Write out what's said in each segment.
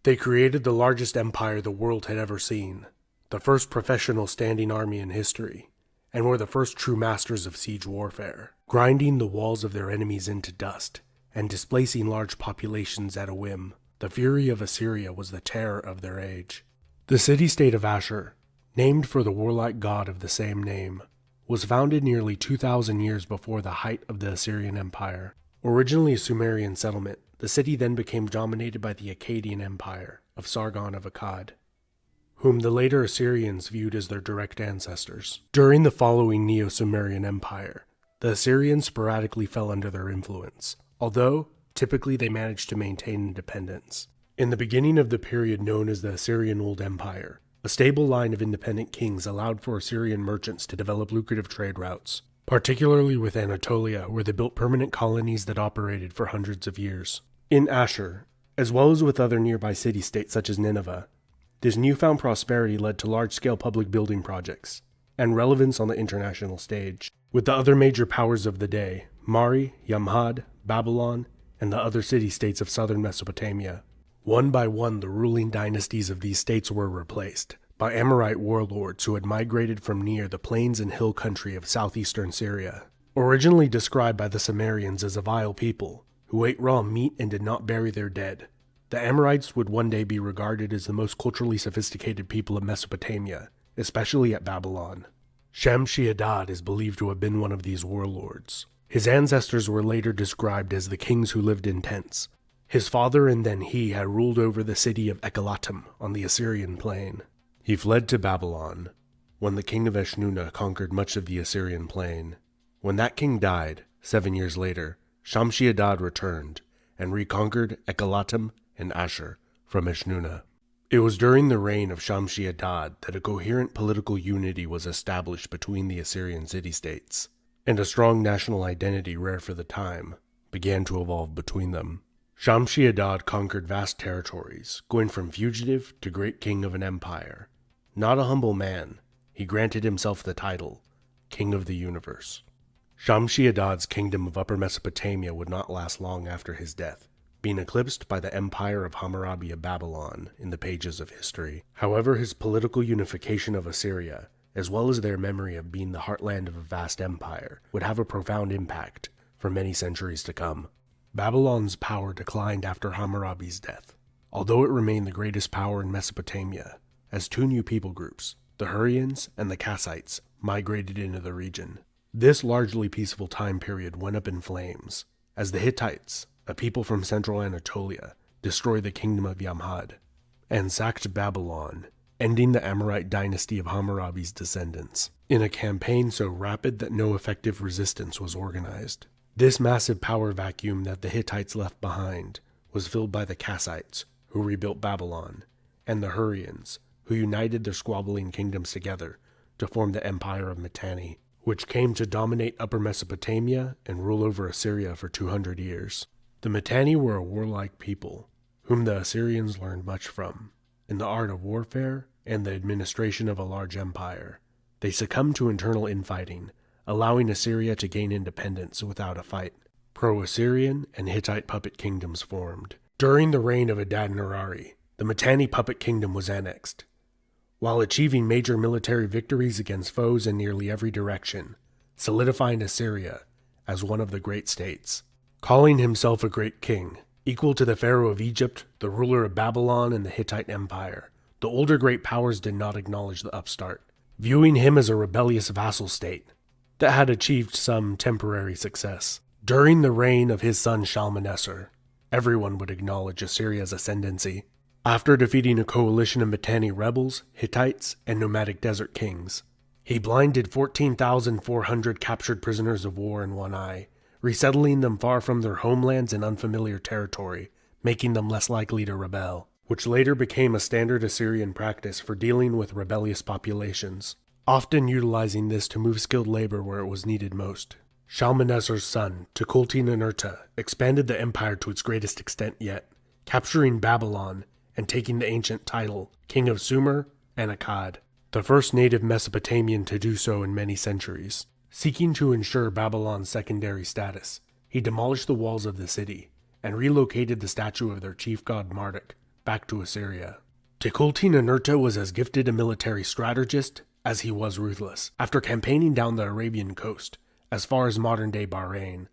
They created the largest empire the world had ever seen, the first professional standing army in history, and were the first true masters of siege warfare, grinding the walls of their enemies into dust and displacing large populations at a whim. The fury of Assyria was the terror of their age. The city-state of Ashur, named for the warlike god of the same name, was founded nearly 2,000 years before the height of the Assyrian Empire. Originally a Sumerian settlement, the city then became dominated by the Akkadian Empire of Sargon of Akkad, whom the later Assyrians viewed as their direct ancestors. During the following Neo-Sumerian Empire, the Assyrians sporadically fell under their influence, although typically they managed to maintain independence. In the beginning of the period known as the Assyrian Old Empire, a stable line of independent kings allowed for Assyrian merchants to develop lucrative trade routes, particularly with Anatolia, where they built permanent colonies that operated for hundreds of years. In Ashur, as well as with other nearby city-states such as Nineveh, this newfound prosperity led to large-scale public building projects and relevance on the international stage, with the other major powers of the day, Mari, Yamhad, Babylon, and the other city-states of southern Mesopotamia. One by one, the ruling dynasties of these states were replaced by Amorite warlords who had migrated from near the plains and hill country of southeastern Syria. Originally described by the Sumerians as a vile people who ate raw meat and did not bury their dead, the Amorites would one day be regarded as the most culturally sophisticated people of Mesopotamia, especially at Babylon. Shamshi-Adad is believed to have been one of these warlords. His ancestors were later described as the kings who lived in tents. His father and then he had ruled over the city of Ekalatum on the Assyrian plain. He fled to Babylon when the king of Eshnunna conquered much of the Assyrian plain. When that king died, 7 years later, Shamshi-Adad returned and reconquered Ekalatum and Ashur from Eshnunna. It was during the reign of Shamshi-Adad that a coherent political unity was established between the Assyrian city-states, and a strong national identity, rare for the time, began to evolve between them. Shamshi-Adad conquered vast territories, going from fugitive to great king of an empire. Not a humble man, he granted himself the title, King of the Universe. Shamshi-Adad's kingdom of Upper Mesopotamia would not last long after his death, being eclipsed by the empire of Hammurabi of Babylon in the pages of history. However, his political unification of Assyria, as well as their memory of being the heartland of a vast empire, would have a profound impact for many centuries to come. Babylon's power declined after Hammurabi's death, although it remained the greatest power in Mesopotamia, as two new people groups, the Hurrians and the Kassites, migrated into the region. This largely peaceful time period went up in flames, as the Hittites, a people from central Anatolia, destroyed the kingdom of Yamhad, and sacked Babylon, ending the Amorite dynasty of Hammurabi's descendants, in a campaign so rapid that no effective resistance was organized. This massive power vacuum that the Hittites left behind was filled by the Kassites, who rebuilt Babylon, and the Hurrians, who united their squabbling kingdoms together to form the Empire of Mitanni, which came to dominate Upper Mesopotamia and rule over Assyria for 200 years. The Mitanni were a warlike people, whom the Assyrians learned much from, in the art of warfare and the administration of a large empire. They succumbed to internal infighting, allowing Assyria to gain independence without a fight. Pro-Assyrian and Hittite puppet kingdoms formed. During the reign of Adad-nirari, the Mitanni puppet kingdom was annexed. While achieving major military victories against foes in nearly every direction, solidifying Assyria as one of the great states. Calling himself a great king, equal to the pharaoh of Egypt, the ruler of Babylon and the Hittite Empire, the older great powers did not acknowledge the upstart, viewing him as a rebellious vassal state that had achieved some temporary success. During the reign of his son Shalmaneser, everyone would acknowledge Assyria's ascendancy. After defeating a coalition of Mitanni rebels, Hittites, and nomadic desert kings, he blinded 14,400 captured prisoners of war in one eye, resettling them far from their homelands in unfamiliar territory, making them less likely to rebel, which later became a standard Assyrian practice for dealing with rebellious populations, often utilizing this to move skilled labor where it was needed most. Shalmaneser's son, Tukulti-Ninurta, expanded the empire to its greatest extent yet, capturing Babylon and taking the ancient title, King of Sumer and Akkad, the first native Mesopotamian to do so in many centuries. Seeking to ensure Babylon's secondary status, he demolished the walls of the city and relocated the statue of their chief god Marduk back to Assyria. Tukulti-Ninurta was as gifted a military strategist as he was ruthless. After campaigning down the Arabian coast, as far as modern-day Bahrain,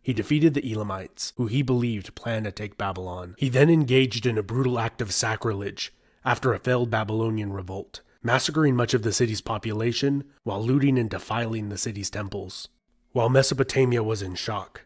he defeated the Elamites, who he believed planned to take Babylon. He then engaged in a brutal act of sacrilege after a failed Babylonian revolt, massacring much of the city's population while looting and defiling the city's temples. While Mesopotamia was in shock,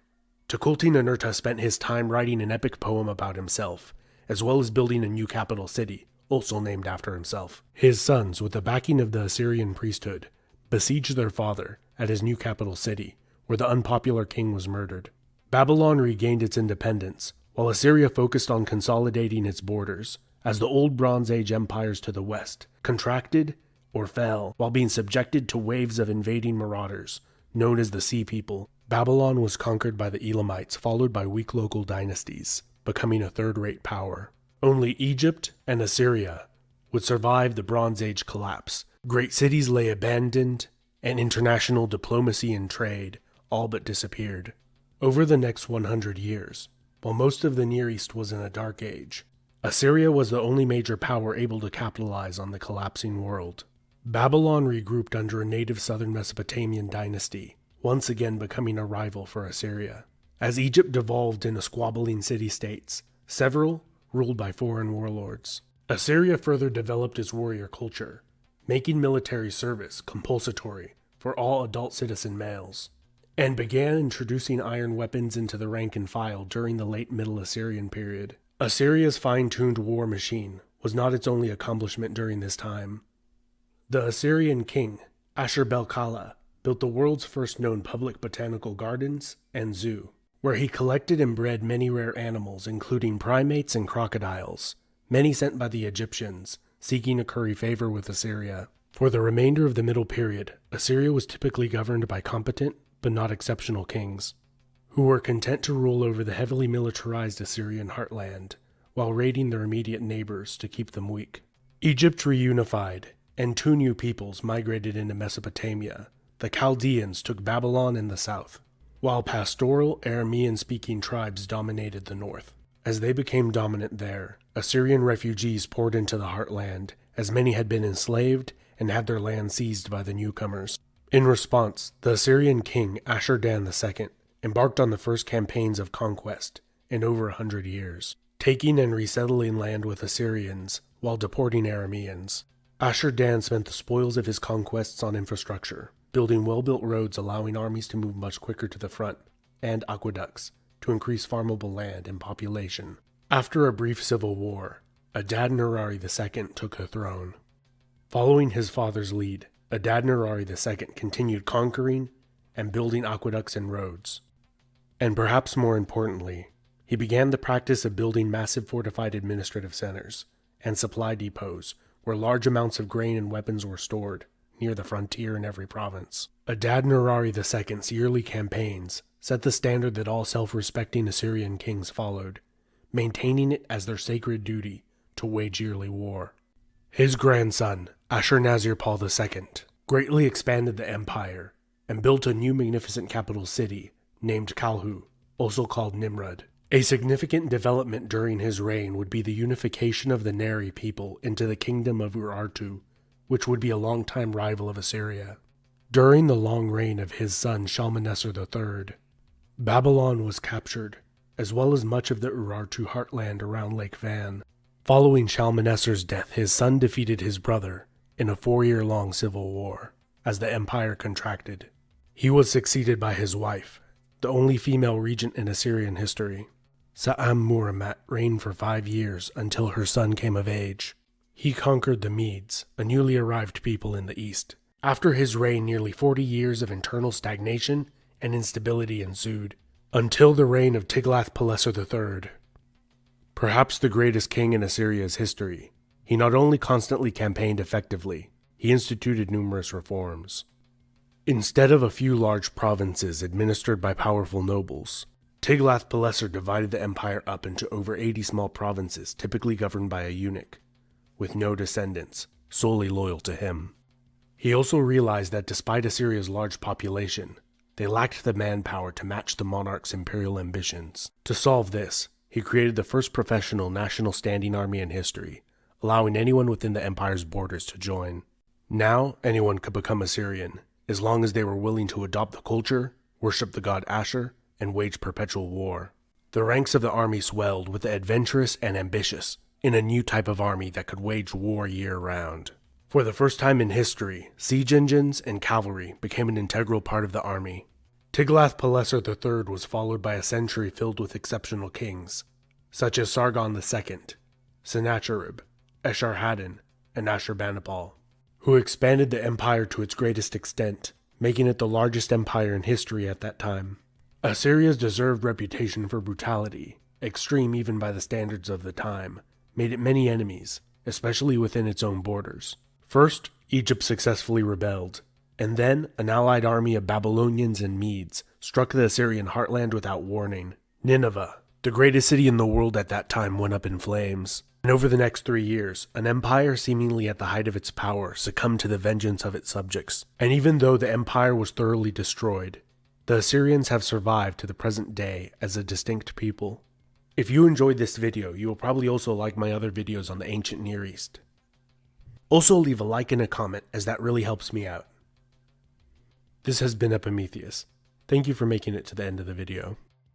Tukulti-Ninurta spent his time writing an epic poem about himself, as well as building a new capital city, also named after himself. His sons, with the backing of the Assyrian priesthood, besieged their father at his new capital city, where the unpopular king was murdered. Babylon regained its independence, while Assyria focused on consolidating its borders, as the old Bronze Age empires to the west contracted or fell while being subjected to waves of invading marauders, known as the Sea People. Babylon was conquered by the Elamites, followed by weak local dynasties, becoming a third-rate power. Only Egypt and Assyria would survive the Bronze Age collapse. Great cities lay abandoned, and international diplomacy and trade all but disappeared. Over the next 100 years, while most of the Near East was in a dark age, Assyria was the only major power able to capitalize on the collapsing world. Babylon regrouped under a native southern Mesopotamian dynasty, once again becoming a rival for Assyria. As Egypt devolved into squabbling city-states, several ruled by foreign warlords, Assyria further developed its warrior culture, making military service compulsory for all adult citizen males, and began introducing iron weapons into the rank and file during the late Middle Assyrian period. Assyria's fine-tuned war machine was not its only accomplishment during this time. The Assyrian king, Ashurbanipal, built the world's first known public botanical gardens and zoo, where he collected and bred many rare animals including primates and crocodiles, many sent by the Egyptians, seeking to curry favor with Assyria. For the remainder of the Middle Period, Assyria was typically governed by competent but not exceptional kings, who were content to rule over the heavily militarized Assyrian heartland, while raiding their immediate neighbors to keep them weak. Egypt reunified, and two new peoples migrated into Mesopotamia. The Chaldeans took Babylon in the south, while pastoral Aramean-speaking tribes dominated the north. As they became dominant there, Assyrian refugees poured into the heartland, as many had been enslaved and had their land seized by the newcomers. In response, the Assyrian king Ashurbanipal II embarked on the first campaigns of conquest in over 100 years, taking and resettling land with Assyrians while deporting Arameans. Ashurdan spent the spoils of his conquests on infrastructure, building well-built roads allowing armies to move much quicker to the front, and aqueducts to increase farmable land and population. After a brief civil war, Adad-nirari II took the throne. Following his father's lead, Adad-nirari II continued conquering and building aqueducts and roads. And perhaps more importantly, he began the practice of building massive fortified administrative centers and supply depots where large amounts of grain and weapons were stored near the frontier in every province. Adad-nirari II's yearly campaigns set the standard that all self-respecting Assyrian kings followed, maintaining it as their sacred duty to wage yearly war. His grandson, Ashurbanipal II, greatly expanded the empire and built a new magnificent capital city named Kalhu, also called Nimrud. A significant development during his reign would be the unification of the Neri people into the kingdom of Urartu, which would be a longtime rival of Assyria. During the long reign of his son Shalmaneser III, Babylon was captured, as well as much of the Urartu heartland around Lake Van. Following Shalmaneser's death, his son defeated his brother in a 4-year-long civil war, as the empire contracted. He was succeeded by his wife, the only female regent in Assyrian history. Sa'am-Muramat reigned for 5 years until her son came of age. He conquered the Medes, a newly arrived people in the east. After his reign, nearly 40 years of internal stagnation and instability ensued, until the reign of Tiglath-Pileser III. Perhaps the greatest king in Assyria's history, he not only constantly campaigned effectively, he instituted numerous reforms. Instead of a few large provinces administered by powerful nobles, Tiglath-Pileser divided the empire up into over 80 small provinces typically governed by a eunuch, with no descendants, solely loyal to him. He also realized that despite Assyria's large population, they lacked the manpower to match the monarch's imperial ambitions. To solve this, he created the first professional national standing army in history, allowing anyone within the empire's borders to join. Now, anyone could become Assyrian, as long as they were willing to adopt the culture, worship the god Ashur, and wage perpetual war. The ranks of the army swelled with the adventurous and ambitious, in a new type of army that could wage war year-round. For the first time in history, siege engines and cavalry became an integral part of the army. Tiglath-Pileser III was followed by a century filled with exceptional kings, such as Sargon II, Sennacherib, Esarhaddon, and Ashurbanipal, who expanded the empire to its greatest extent, making it the largest empire in history at that time. Assyria's deserved reputation for brutality, extreme even by the standards of the time, made it many enemies, especially within its own borders. First, Egypt successfully rebelled, and then an allied army of Babylonians and Medes struck the Assyrian heartland without warning. Nineveh, the greatest city in the world at that time, went up in flames. And over the next 3 years, an empire seemingly at the height of its power succumbed to the vengeance of its subjects. And even though the empire was thoroughly destroyed, the Assyrians have survived to the present day as a distinct people. If you enjoyed this video, you will probably also like my other videos on the ancient Near East. Also leave a like and a comment, as that really helps me out. This has been Epimetheus. Thank you for making it to the end of the video.